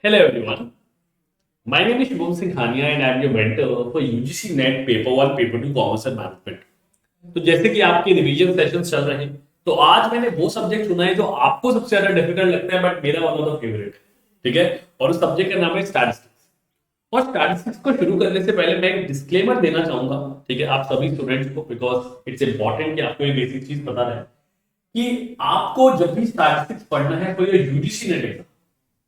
Hello everyone. My name is Shubham Singhania and I am your mentor for UGC NET Paper 1, Paper 2 Commerce and Management. तो जैसे कि आपके revision sessions चल रहे हैं, तो आज मैंने वो सब्जेक्ट चुना है जो आपको सबसे ज्यादा डिफिकल्ट लगता है बट मेरा वन ऑफ द फेवरेट है, ठीक है। और उस सब्जेक्ट का नाम है स्टैटिस्टिक्स। और स्टैटिस्टिक्स को शुरू करने से पहले मैं एक डिस्क्लेमर देना चाहूंगा, ठीक है, आप सभी स्टूडेंट्स को, बिकॉज इट्स इंपॉर्टेंट कि आपको ये बेसिक चीज पता रहे कि आपको जब भी स्टैटिस्टिक्स पढ़ना है तो ये यूजीसी नेट एग्जाम,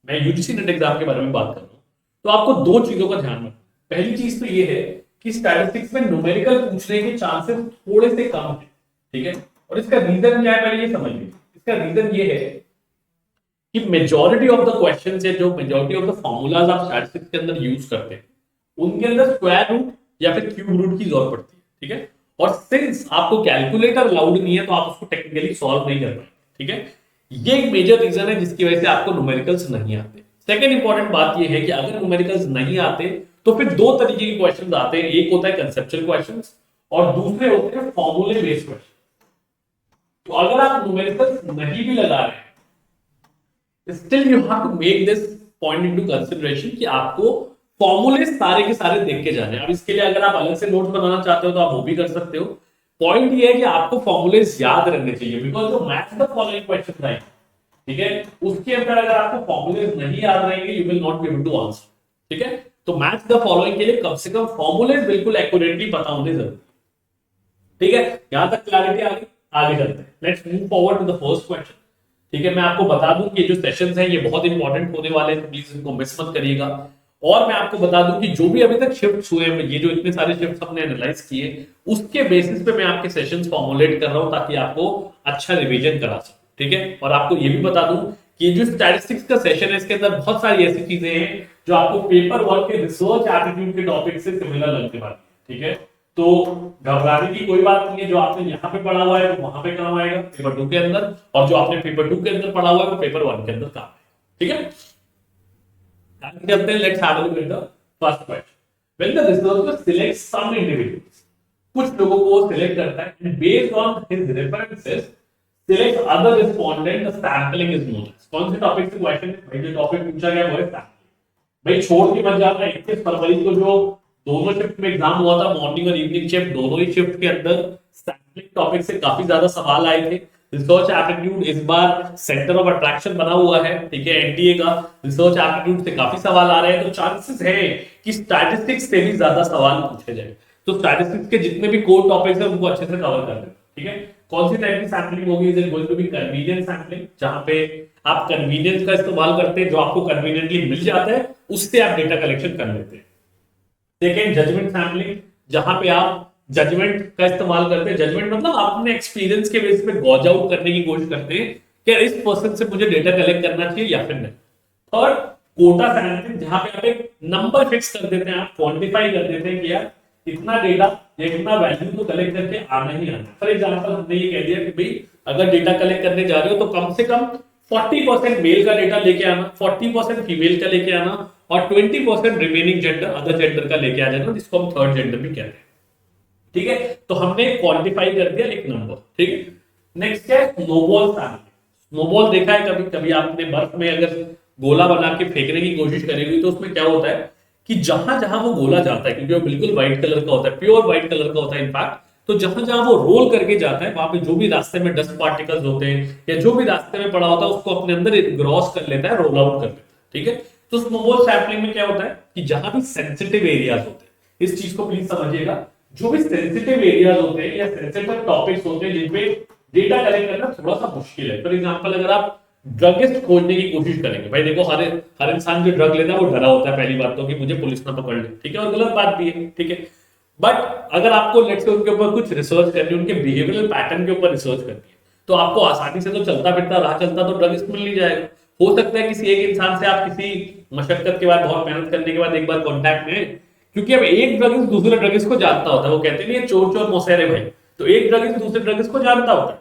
मैं यूजीसी नेट एग्जाम के बारे में बात कर रहा हूँ, तो आपको दो चीजों का ध्यान रखना। पहली चीज तो ये है कि स्टैटिस्टिक्स में न्यूमेरिकल पूछने के चांसेस थोड़े से कम है, ठीक है। और इसका रीजन क्या है पहले ये समझ लीजिए। इसका रीजन ये है कि मेजॉरिटी ऑफ द क्वेश्चंस है, जो मेजॉरिटी ऑफ द फॉर्मूलाज आप स्टैटिस्टिक्स के अंदर यूज करते हैं, उनके अंदर स्क्वायर रूट या फिर क्यूब रूट की जरूरत पड़ती है, ठीक है। और सिंस आपको कैलकुलेटर अलाउड नहीं है तो आप उसको टेक्निकली सॉल्व नहीं कर पाएंगे, ठीक है। ये एक मेजर रीजन है जिसकी वजह से आपको न्यूमेरिकल्स नहीं आते। सेकेंड इंपॉर्टेंट बात ये है कि अगर न्यूमेरिकल्स नहीं आते तो फिर दो तरीके के क्वेश्चंस आते हैं, एक होता है कंसेप्चुअल क्वेश्चंस और दूसरे होते हैं फॉर्मूले बेस्ड क्वेश्चन। तो अगर आप न्यूमेरिकल्स नहीं भी लगा रहे हैं, still you have to make this point into consideration कि आपको फॉर्मूले सारे के सारे देख के जाने हैं। अब इसके लिए अगर आप अलग से नोट्स बनाना चाहते हो तो आप वो भी कर सकते हो। पॉइंट ये है कि आपको फॉर्मूले याद रखने चाहिए, बिकॉज जो मैथ्स द फॉलोइंग क्वेश्चन आएंगे, ठीक है, उसके अंदर अगर आपको फॉर्मूले नहीं याद रहेंगे you will not be able to answer, ठीक है। तो मैथ्स द फॉलोइंग के लिए कम से कम फॉर्मूले बिल्कुल एक्यूरेटली पता होने जरूरी, ठीक है। यहां तक क्लैरिटी आ गई, आगे चलते हैं। Let's move forward to the first question, ठीक है। मैं आपको बता दूं कि ये जो सेशंस हैं ये बहुत इंपॉर्टेंट होने वाले हैं, तो प्लीज इनको मिस मत करिएगा। और मैं आपको बता दूं कि जो भी अभी तक शिफ्ट्स हुए हैं, ये जो इतने सारे शिफ्ट्स हमने एनालाइज किए, उसके बेसिस पे मैं आपके सेशंस फॉर्मुलेट कर रहा हूं ताकि आपको अच्छा रिवीजन करा सकूं, ठीक है। और आपको ये भी बता दूं कि जो स्टैटिस्टिक्स का सेशन है इसके अंदर बहुत सारी ऐसी चीजें हैं जो आपको पेपर वर्क के रिसर्च एप्टीट्यूड के टॉपिक से सिमिलर लगने वाली है, ठीक है। तो घबराने की कोई बात नहीं है, जो आपने यहाँ पे पढ़ा हुआ है वो वहां पे काम आएगा पेपर 2 के अंदर, और जो आपने पेपर 2 के अंदर पढ़ा हुआ है वो पेपर 1 के अंदर काम आएगा, ठीक है। चलते हैं, let's have a look at the first question. When the researcher selects some individuals, कुछ लोगों को वो सिलेक्ट करता है, and based on his references select other respondent, the sampling is known as. कौन से टॉपिक से क्वेश्चन है भाई? जो टॉपिक पूछा गया वो है सैंपलिंग। भाई छोड़ के मत जाना, 21 फरवरी को जो दोनों शिफ्ट में एग्जाम हुआ था, मॉर्निंग और इवनिंग शिफ्ट, दोनों ही शिफ्ट के अंदर सैंपलिंग टॉपिक से काफी ज्यादा सवाल आए थे। रिसर्च एप्टीट्यूड इस बार सेंटर ऑफ अट्रैक्शन बना हुआ है, ठीक है, एनटीए का। रिसर्च एप्टीट्यूड से काफी सवाल आ रहे हैं, तो चांसेस है कि स्टैटिस्टिक्स से भी ज्यादा सवाल पूछे जाए। तो स्टैटिस्टिक्स के जितने भी कोर टॉपिक्स हैं उनको अच्छे से कवर कर लें, ठीक है। कौन सी टाइप की सैंपलिंग होगी? Is it going to be convenience sampling, जहां पे आप कन्वीनियंस का इस्तेमाल करते हैं, जो आपको कन्वीनियंटली मिल जाता है उससे आप डेटा कलेक्शन कर लेते हैं। सेकेंड, जजमेंट सैंपलिंग, जहां पे आप जजमेंट का इस्तेमाल करते हैं। जजमेंट मतलब आप अपने एक्सपीरियंस के बेस पे गॉज आउट करने की कोशिश करते हैं कि इस पर्सन से मुझे डेटा कलेक्ट करना चाहिए या फिर नहीं। थर्ड, कोटा सैंपलिंग, जहां पे आप एक नंबर फिक्स कर देते हैं, आप क्वांटिफाई कर देते हैं कि यार इतना डेटा या इतना वैल्यू तो कलेक्ट करके आना ही आना। फॉर एग्जांपल हमने ये कह दिया कि भाई अगर डेटा कलेक्ट करने जा रहे हो तो कम से कम 40% मेल का डेटा लेके आना, 40% फीमेल का लेके आना और 20% रिमेनिंग जेंडर, अदर जेंडर का लेके आ जाना, जिसको हम थर्ड जेंडर भी कहते हैं, ठीक है। तो हमने क्वांटिफाई कर दिया एक नंबर, ठीक है। नेक्स्ट क्या है? Snowball sampling. स्नोबॉल देखा है कभी कभी आपने? बर्फ में अगर गोला बना के फेंकने की कोशिश करेगी तो उसमें क्या होता है कि जहां जहां वो गोला जाता है, क्योंकि वो बिल्कुल व्हाइट कलर का होता है, प्योर व्हाइट कलर का होता है इनफैक्ट, तो जहां जहां वो रोल करके जाता है वहां पे जो भी रास्ते में डस्ट पार्टिकल्स होते हैं या जो भी रास्ते में पड़ा होता है उसको अपने अंदर ग्रॉस कर लेता है, रोल आउट कर लेता है, ठीक है। तो स्नोबॉल सैंपलिंग में क्या होता है कि जहां भी सेंसिटिव एरियाज होते हैं, इस चीज को प्लीज समझिएगा, जो भी सेंसिटिव एरियाज होते हैं या सेंसिटिव टॉपिक्स होते हैं जिनपे डेटा कलेक्ट करना थोड़ा सा मुश्किल है। फॉर एग्जांपल अगर आप ड्रगिस्ट खोजने की कोशिश करेंगे, भाई देखो हर इंसान जो ड्रग लेता है वो डरा होता है पहली बात तो कि मुझे पुलिस ना पकड़ ले, ठीक है, और गलत बात भी है, ठीक है। बट अगर आपको लेट्स से उनके ऊपर कुछ रिसर्च करनी है, उनके बिहेवियरल पैटर्न के ऊपर रिसर्च करनी है, तो आपको आसानी से तो चलता फिरता राह चलता तो ड्रगिस्ट मिल नहीं जाएगा। हो सकता है किसी एक इंसान से आप किसी मशक्कत के बाद, बहुत मेहनत करने के बाद एक बार कॉन्टैक्ट में, क्योंकि अब एक ड्रगिस्ट दूसरे ड्रगिस्ट को जानता होता है, वो कहते नहीं है चोर चोर मौसेरे भाई, तो एक ड्रगिस्ट दूसरे ड्रगिस्ट को जानता होता है,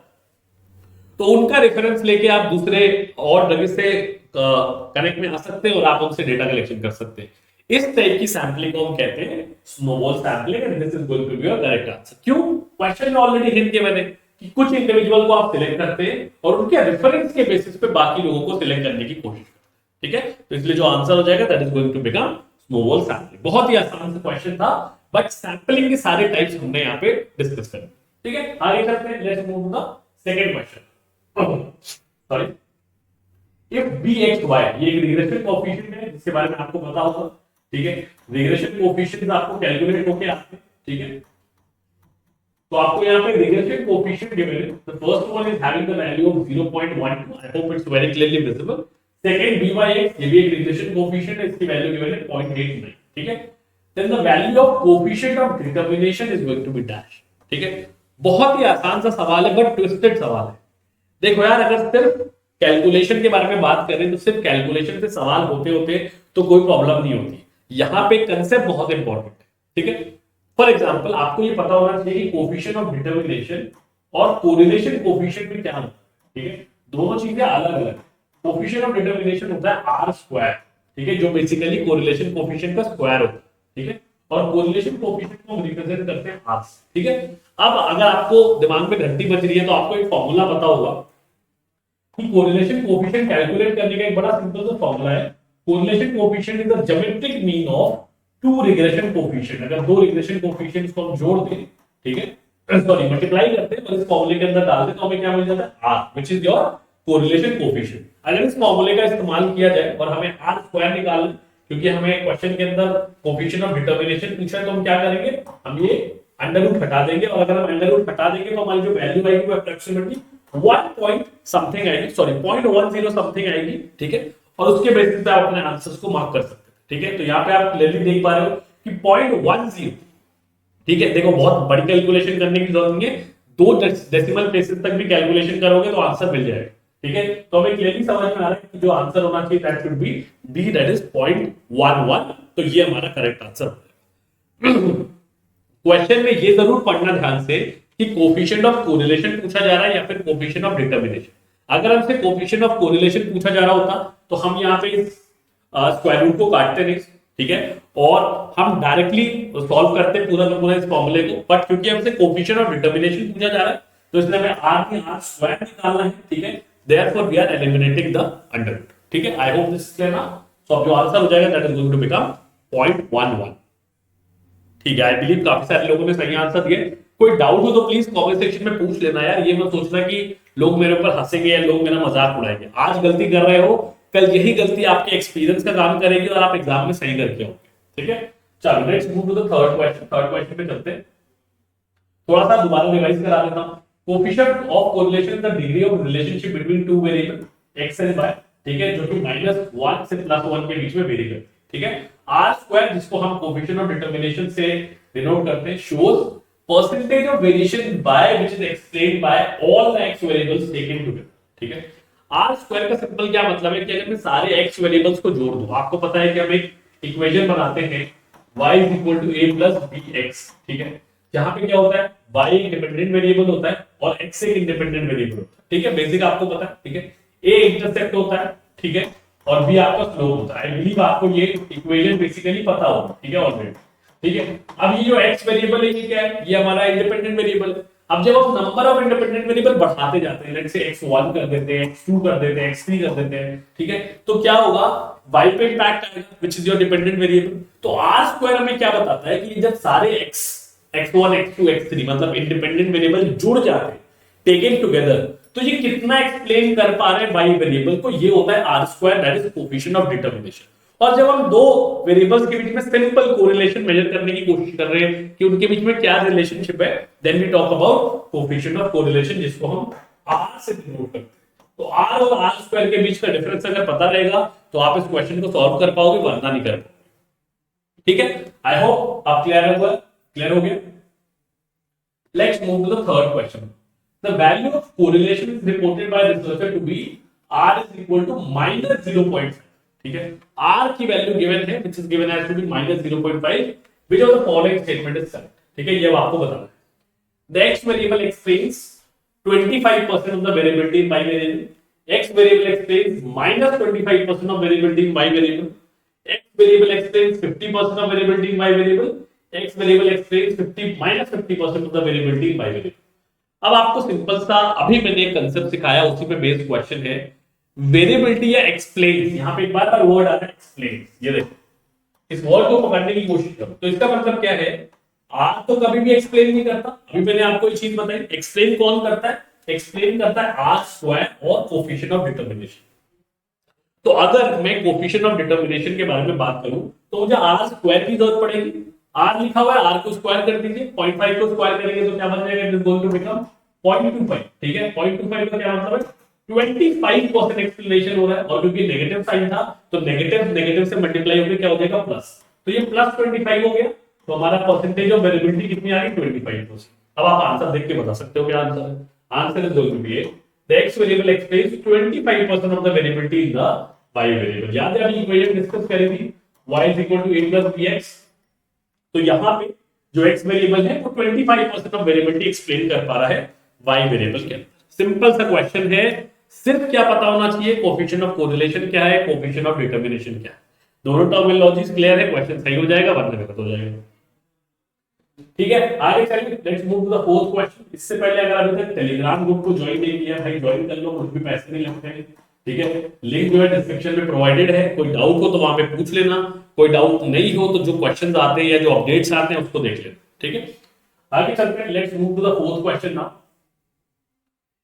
तो उनका रेफरेंस लेके आप दूसरे और ड्रगिस्ट से कनेक्ट में आ सकते हैं और आप उनसे डेटा कलेक्शन कर सकते हैं। इस टाइप की सैंपलिंग को हम कहते हैं snowball sampling, and this is going to be your correct answer. क्यों? क्वेश्चन में ऑलरेडी हिंट किया मैंने कि कुछ इंडिविजुअल को आप सिलेक्ट करते हैं और उनके रेफरेंस के बेसिस पे बाकी लोगों को सिलेक्ट करने की कोशिश करते हैं, ठीक है, तो इसलिए जो आंसर हो जाएगा that is going to become snowball sampling. बहुत ही आसान सा क्वेश्चन था, बट सैम्पलिंग के सारे टाइप्स हमने यहाँ पे डिस्कस कर। ठीक है, आगे चलते हैं, let's move to the second question. Sorry, if bxy, ये एक रिग्रेशन कोएफिशिएंट है जिसके बारे में आपको पता होगा। ठीक है, रिग्रेशन कोएफिशिएंट्स आपको कैलकुलेट होके आते हैं। ठीक है, तो आपको यहाँ पे रिग्रेशन कोएफिशिएंट गिवन है। The first one is having the value of 0.12, I hope it's very clearly visible. Second by(x), ये भी एक रिग्रेशन कोएफिशिएंट है, इसकी वैल्यू गिवन है 0.89। ठीक है, then the value of coefficient of determination is going to be dash. ठीक है, बहुत ही आसान सा सवाल है बट ट्विस्टेड सवाल है। देखो यार, अगर सिर्फ कैलकुलेशन के बारे में बात करें तो सिर्फ कैलकुलेशन से सवाल होते होते तो कोई प्रॉब्लम नहीं होती। यहाँ पे कंसेप्ट बहुत इंपॉर्टेंट है। ठीक है, फॉर एग्जांपल आपको ये पता होना चाहिए कि कोएफिशिएंट ऑफ डिटरमिनेशन और कोरिलेशन कोएफिशिएंट में क्या होता है। ठीक है, दोनों चीजें अलग अलग। कोएफिशिएंट ऑफ डिटरमिनेशन होता है आर स्क्वायर, ठीक है, जो बेसिकली कोरिलेशन कोएफिशिएंट का स्क्वायर होता है। ठीक है, और कोरिलेशन कोएफिशिएंट को हम रिप्रेजेंट करते हैं आर से। ठीक है, अब अगर आपको दिमाग में घंटी बज रही है तो आपको एक फॉर्मूला पता होगा कि कोरिलेशन कोएफिशिएंट कैलकुलेट करने का एक बड़ा सिंपल सा फॉर्मूला है। Correlation coefficient is the geometric mean of two regression coefficient. अगर दो रिग्रेशन कोएफिशिएंट्स को हम जोड़ दें, ठीक है, सॉरी मल्टीप्लाई करते हैं और इस फॉर्मूले के अंदर डाल दें तो हमें क्या मिल जाता है, R, which is your correlation coefficient. अगर इस फॉर्मूले का इस्तेमाल किया जाए और हमें आर स्क्वायर निकालना, क्योंकि हमें क्वेश्चन के अंदर कोएफिशिएंट ऑफ डिटरमिनेशन पूछा है, तो हम क्या करेंगे, हम ये अंडर रूट हटा देंगे और अगर हम अंडर रूट हटा देंगे तो हमारी जो वैल्यू आएगी वो अप्रॉक्सिमेटली 1 पॉइंट समथिंग आएगी, सॉरी 0.10 समथिंग आएगी। ठीक है, और उसके बेसिस पे आप अपने आंसर्स को मार्क कर सकते हैं। ठीक है, तो यहाँ पे आप क्लियरली देख पा रहे हो कि 0.10। ठीक है, देखो बहुत बड़ी कैलकुलेशन करने की जरूरत नहीं है, दो डेसिमल प्लेसेस तक भी कैलकुलेशन करोगे तो आंसर मिल जाएगा। ठीक है, तो हमें क्लियरली समझ में आ रहा है कि जो आंसर होना चाहिए that should be D, that is 0.11। तो ये हमारा करेक्ट आंसर हो। क्वेश्चन में ये जरूर पढ़ना ध्यान से कि कोएफिशिएंट ऑफ कोरिलेशन पूछा जा रहा है या फिर कोएफिशिएंट ऑफ डिटरमिनेशन। अगर हमसे कोएफिशिएंट ऑफ कोरिलेशन पूछा जा रहा होता तो हम यहाँ पे स्क्वायर रूट को काटते नहीं। ठीक है, और हम डायरेक्टली सॉल्व करते पूरा का पूरा इस फॉर्मूले को, बट क्योंकि हमसे कोएफिशिएंट ऑफ डिटरमिनेशन पूछा जा रहा है तो इसलिए हमें आर की आर स्क्वायर निकालना है। ठीक है, therefore we are eliminating the under root. ठीक है, I hope this is clear now. So अब जो आंसर हो जाएगा that is going to become 0.11। ठीक है, आई बिलीव काफी सारे लोगों ने सही आंसर दिए। कोई डाउट हो तो प्लीज कमेंट सेक्शन में पूछ लेना यार, ये मत सोचना कि लोग मेरे ऊपर हंसेंगे या लोग मेरा मजाक उड़ाएंगे। आज गलती कर रहे हो, कल यही गलती आपके एक्सपीरियंस का काम करेगी और आप एग्जाम में सही करके होंगे। ठीक है, चलो let's move to the third question. Third question पे चलते हैं, थोड़ा सा दोबारा रिवाइज करा देता हूं। Coefficient of correlation is the degree of relationship between two variable X and Y. ठीक है, जो कि -1 से +1 के बीच में वेरी करते हैं। ठीक है, आर स्क्वायर जिसको हम कोएफिशिएंट ऑफ डिटरमिनेशन से डिनोट करते हैं, shows percentage of variation by which is explained bye all the x variables taken together. ठीक है, आर स्क्वायर का सिंपल क्या मतलब है कि अगर मैं सारे एक्स वेरिएबल्स को जोड़ दूं, आपको पता है कि हम एक इक्वेशन बनाते हैं y = a + bx। ठीक है, जहां पे क्या होता है, y एक डिपेंडेंट वेरिएबल होता है और x एक इंडिपेंडेंट वेरिएबल होता है। ठीक है, बेसिक आपको पता है। ठीक है, a इंटरसेप्ट होता है, ठीक है, और b आपका स्लोप होता है। आई बिलीव आपको ये इक्वेशन बेसिकली पता होगा। ठीक है, ऑलरेडी। ठीक है, अब ये जो x वेरिएबल है ये क्या है, ये हमारा इंडिपेंडेंट वेरिएबल है। अब जब हम नंबर ऑफ इंडिपेंडेंट वेरिएबल बढ़ाते जाते हैं, लेट्स से x1 कर देते हैं, x2 कर देते हैं, x3 कर देते हैं, ठीक है, तो क्या होगा, y पे इम्पैक्ट आएगा which is your dependent variable. तो r स्क्वायर हमें क्या बताता है कि जब सारे x, x1 x2 x3 मतलब इंडिपेंडेंट वेरिएबल जुड़ जाते हैं टेकन टुगेदर, तो ये कितना एक्सप्लेन कर पा रहे हैं y वेरिएबल को, ये होता है r square, that is coefficient of determination. और जब हम दो वेरिएबल्स के बीच में सिंपल कोरिलेशन मेजर करने की कोशिश कर रहे हैं कि उनके बीच में क्या रिलेशनशिप है, then we talk about coefficient of correlation, जिसको हम r से डिनोट करते हैं। तो r और r स्क्वायर के बीच का डिफरेंस अगर पता रहेगा तो आप इस क्वेश्चन को सॉल्व कर पाओगे, वरना नहीं कर पाओगे। ठीक है, आई होप आप क्लियर हो गया। Let's move to the third question. The value of correlation is reported by researcher to be r = -0.5। ठीक है, r की वैल्यू गिवन है which is given as to be -0.5, which of the following statement is correct. ठीक है, ये आपको बताना है। The x variable explains 25% of the variability in y variable, x variable explains -25% of variability in y variable, x variable explains 50% of variability in y variable, x variable explains -50% of the variability in y variable। अब आपको simple सा अभी मैंने एक concept सिखाया, उसी पे based question है। वेरिएबिलिटी या एक्सप्लेन, यहाँ पे एक बार बार वर्ड आता है एक्सप्लेन, ये देखो इस वर्ड को पकड़ने की कोशिश करो। तो इसका मतलब क्या है, आर तो कभी भी एक्सप्लेन नहीं करता। अभी मैंने आपको एक चीज बताई, एक्सप्लेन कौन करता है, एक्सप्लेन करता है आर स्क्वायर और कोफिशिएंट ऑफ डिटरमिनेशन। तो अगर मैं कोफिशिएंट ऑफ डिटरमिनेशन के बारे में बात करूं तो मुझे आर स्क्वायर की जरूरत पड़ेगी। आर लिखा हुआ है, आर को स्क्वायर कर दीजिए, 0.5 को स्क्वायर करेंगे तो क्या बन जाएगा, it is going to become 0.25। ठीक है, 0.25 का क्या मतलब है, 25% एक्सप्लेनेशन हो रहा है, और क्योंकि नेगेटिव साइन था तो नेगेटिव नेगेटिव से मल्टीप्लाई होकर क्या हो जाएगा प्लस, तो ये प्लस 25 हो गया। तो हमारा परसेंटेज ऑफ वेरिएबिलिटी कितनी आ गई, 25%। अब आप आंसर देख के बता सकते हो क्या आंसर है। Answer is going to be the x variable explains 25% of the variability in the y variable। याद है अभी इक्वेशन डिस्कस करी थी, y is equal to a plus bx। तो यहां पे जो x वेरिएबल है वो 25% ऑफ वेरिएबिलिटी एक्सप्लेन कर पा रहा है y वेरिएबल के अंदर। सिंपल सा क्वेश्चन है, सिर्फ क्या पता होना चाहिए, कोफिशिएंट ऑफ कोरिलेशन क्या है, कोफिशिएंट ऑफ डिटरमिनेशन क्या है। दोनों टर्मिनोलॉजीज क्लियर है, क्वेश्चन सही हो जाएगा, वरना गलत हो जाएगा। ठीक है, आगे चलिए, let's move to the fourth question. इससे पहले अगर अभी तक टेलीग्राम ग्रुप को ज्वाइन नहीं किया भाई, ज्वाइन कर लो, कुछ भी पैसे नहीं लगते हैं। ठीक है, लिंक जो है डिस्क्रिप्शन में प्रोवाइडेड है, कोई डाउट हो तो वहां पे पूछ लेना, कोई डाउट नहीं हो तो जो क्वेश्चंस आते हैं या जो अपडेट्स आते हैं उसको देख लेना। ठीक है, आगे चलते हैं, let's move to the fourth question now.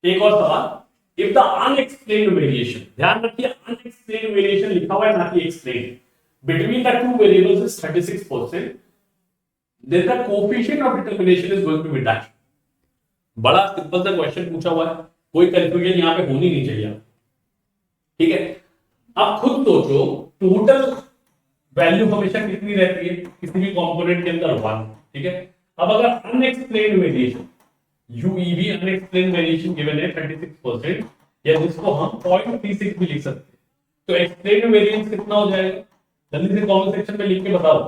एक और सवाल, इफ द अनएक्सप्लेन्ड वेरिएशन, ध्यान रखिए अनएक्सप्लेन्ड वेरिएशन लिखा हुआ है ना कि explain, between the two variables is 36%, then the coefficient of determination is going to be that। बड़ा सिंपल सा क्वेश्चन पूछा हुआ है, कोई कंफ्यूजन यहां पे होनी नहीं चाहिए। ठीक है, अब खुद सोचो, टोटल वैल्यू हमेशा कितनी रहती है किसी भी कंपोनेंट के अंदर, 1। ठीक है, अब अगर unexplained variation, UEV unexplained variation given है 36%, या जिसको हम 0.36 भी लिख सकते हैं, तो एक्सप्लेन्ड वेरिएंस कितना हो जाएगा, जल्दी से कमेंट सेक्शन में लिख के बताओ।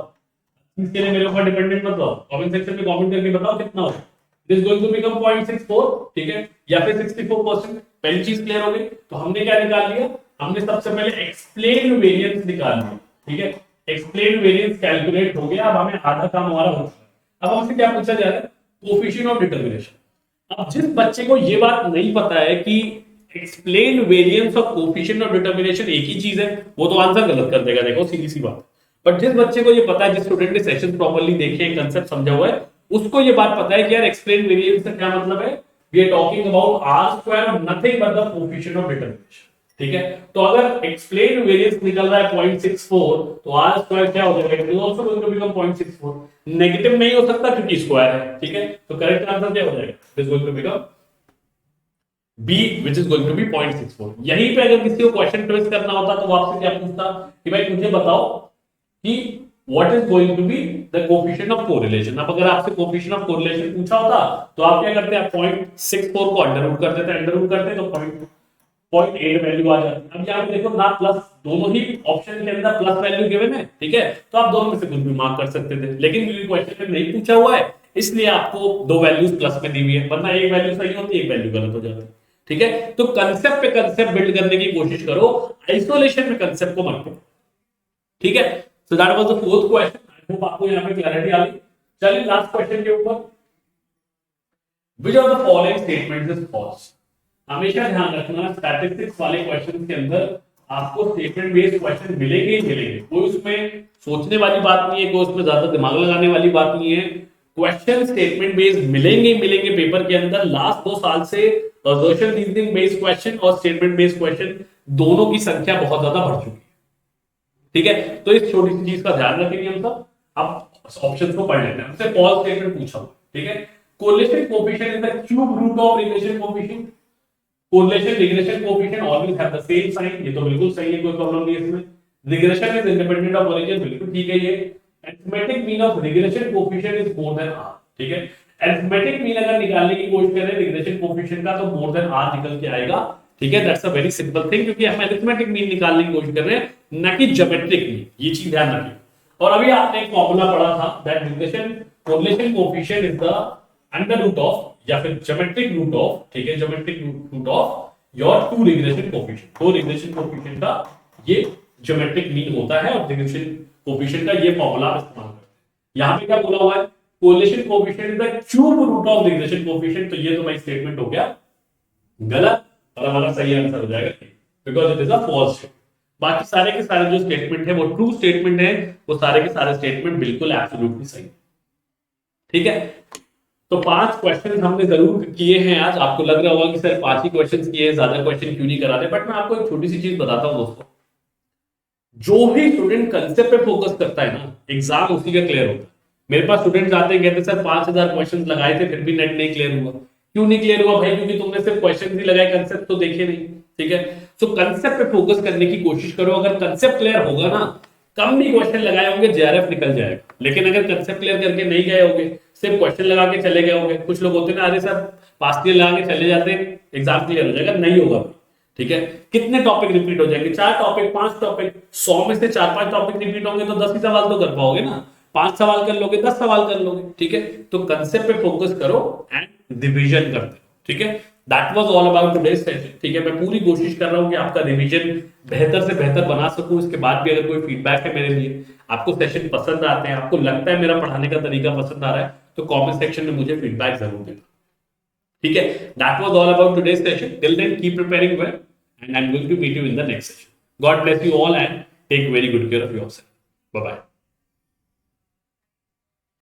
इसके लिए मेरे ऊपर डिपेंडेंट मत रहो, कमेंट सेक्शन में कमेंट करके बताओ कितना होगा। It is going to become 0.64, ठीक है, या फिर 64%। पहली चीज क्लियर हो गई। तो हमने क्या निकाल लिया, हमने सबसे पहले एक्सप्लेन वेरिएंस निकाल लिया। ठीक है, एक्सप्लेन वेरिएंस कैलकुलेट हो गया, अब हमें आधा काम हमारा हो चुका। अब हमसे क्या पूछा जा रहा है, कोफिशिएंट ऑफ डिटरमिनेशन। अब जिस बच्चे को ये बात नहीं पता है कि एक्सप्लेन वेरिएंस और कोफिशिएंट ऑफ डिटरमिनेशन एक ही चीज है, वो तो आंसर गलत कर देगा, देखो सीधी सी बात। बट जिस बच्चे को ये पता है, जिस स्टूडेंट ने सेशन प्रॉपर्ली देखे, कंसेप्ट समझा हुआ है, उसको ये बात पता है कि यार एक्सप्लेन वेरिएंस का क्या मतलब है, we are talking about R square और nothing but the coefficient of determination. ठीक है, तो अगर एक्सप्लेन वेरिएंस निकल रहा है 0.64, तो आर स्क्वायर क्या हो जाएगा, it is also going to become 0.64। Negative नहीं हो सकता क्योंकि स्क्वायर है। ठीक है, तो करेक्ट आंसर क्या हो जाएगा, it is going to become B, which is going to be 0.64। यहीं पे अगर किसी को क्वेश्चन ट्विस्ट करना होता तो वो आपसे क्या पूछता कि भाई मुझे बताओ कि what is going to be the coefficient of correlation। अब अगर आपसे coefficient of correlation पूछा होता तो आप क्या करते हैं, 0.64 को अंडर रूट कर देते, अंडर रूट करते तो 0.8 वैल्यू आ जाती। अब यहाँ पे देखो ना प्लस, दोनों ही ऑप्शन के अंदर प्लस वैल्यू गिवन है। ठीक है, तो आप दोनों में से कुछ भी मार्क कर सकते थे, लेकिन क्योंकि क्वेश्चन में नहीं पूछा हुआ है इसलिए आपको दो वैल्यूज प्लस में दी हुई है, वरना एक वैल्यू सही होती, एक वैल्यू गलत हो जाती। ठीक है, तो कंसेप्ट पे कंसेप्ट बिल्ड करने की कोशिश करो, आइसोलेशन में कंसेप्ट को मत करो। ठीक है, so that was the fourth question। I hope आपको यहाँ पे क्लैरिटी आ गई। चलिए लास्ट क्वेश्चन के ऊपर, which of the following statements is false। हमेशा ध्यान रखना, स्टैटिस्टिक्स वाले क्वेश्चन के अंदर आपको स्टेटमेंट बेस्ड क्वेश्चन मिलेंगे ही मिलेंगे, कोई उसमें सोचने वाली बात नहीं है, कोई उसमें ज्यादा दिमाग लगाने वाली बात नहीं है। क्वेश्चन स्टेटमेंट बेस्ड मिलेंगे ही मिलेंगे पेपर के अंदर। लास्ट 2 साल से असर्शन रीजनिंग बेस्ड क्वेश्चन और स्टेटमेंट बेस्ड क्वेश्चन दोनों की संख्या बहुत ज्यादा बढ़ चुकी है। ठीक है, तो इस छोटी सी चीज का ध्यान रखेंगे हम सब। अब ऑप्शंस को पढ़ लेते हैं। हमसे फॉल्स स्टेटमेंट पूछा हुआ, ठीक है, correlation coefficient is the cube root of regression coefficient. Correlation regression coefficient always have the same sign, ये तो बिल्कुल सही है, कोई प्रॉब्लम नहीं है इसमें। Regression is independent of origin, बिल्कुल ठीक है ये। Arithmetic mean of regression coefficient is more than r। ठीक है, अरिथमेटिक मीन अगर निकालने की कोशिश करें रिग्रेशन कोएफिशिएंट का तो मोर देन r निकल के आएगा। ठीक है, that's a very simple thing, क्योंकि हम अरिथमेटिक मीन निकालने की कोशिश कर रहे हैं, ना कि ज्योमेट्रिक मीन, ये चीज ध्यान रखिए। और अभी आपने एक फॉर्मूला पढ़ा था, that regression correlation coefficient is the under root of या फिर ज्योमेट्रिक रूट ऑफ, ठीक है, geometric root of your two regression coefficient. तो रिग्रेशन कोएफिशिएंट का ये ज्योमेट्रिक मीन होता है और रिग्रेशन कोएफिशिएंट का ये फॉर्मूला आप इस्तेमाल करते हैं। यहां पे क्या बोला हुआ है, correlation coefficient is the cube root of regression coefficient, तो ये तो भाई स्टेटमेंट हो गया गलत और हमारा सही आंसर हो जाएगा। Because it is a false statement. बाकी सारे के सारे जो स्टेटमेंट है वो ट्रू स्टेटमेंट है, वो सारे के सारे स्टेटमेंट बिल्कुल एब्सोल्युटली सही। ठीक है, तो 5 क्वेश्चन हमने जरूर किए हैं आज। आपको लग रहा होगा कि सर 5 ही क्वेश्चन किए हैं, ज्यादा क्वेश्चन क्यों नहीं करा रहे, बट मैं आपको एक छोटी सी चीज बताता हूं दोस्तों, जो भी स्टूडेंट कंसेप्ट पे फोकस करता है ना, एग्जाम उसी का क्लियर होता है। मेरे पास स्टूडेंट्स आते हैं, कहते सर 5000 क्वेश्चन लगाए थे फिर भी नेट नहीं क्लियर हुआ। क्यों नहीं क्लियर हुआ भाई? क्योंकि तुमने सिर्फ क्वेश्चन ही लगाए, कंसेप्ट तो देखे नहीं। ठीक है, तो कंसेप्ट पे फोकस करने की कोशिश करो। अगर कंसेप्ट क्लियर होगा ना, कम भी क्वेश्चन लगाए होंगे जेआरएफ निकल जाएगा। लेकिन अगर कंसेप्ट क्लियर करके नहीं गए होगे, सिर्फ क्वेश्चन लगा के चले गए होंगे, कुछ लोग होते हैं ना, अरे सर पास क्लियर लगा के चले जाते हैं, एग्जाम क्लियर हो जाएगा, नहीं होगा। ठीक है, कितने टॉपिक रिपीट हो जाएंगे? 4 टॉपिक, 5 टॉपिक, 100 में से 4-5 टॉपिक रिपीट होंगे तो 10 ही सवाल तो कर पाओगे ना। 5 सवाल कर लोगे, 10 सवाल कर लोगे। ठीक है, तो कंसेप्ट पे फोकस करो एंड रिवीजन करते रहो। ठीक है, that was all about today's session. ठीक है, मैं पूरी कोशिश कर रहा हूं कि आपका रिवीजन बेहतर से बेहतर बना सकूं। इसके बाद भी अगर कोई फीडबैक है मेरे लिए, आपको सेशन पसंद आते हैं, आपको लगता है मेरा पढ़ाने का तरीका पसंद आ रहा है, तो कमेंट सेक्शन में मुझे फीडबैक जरूर देना। ठीक है, that was all about today's session. Till then keep preparing well and I'm going to meet you in the next session. God bless you all and take very good care of yourself. Bye bye.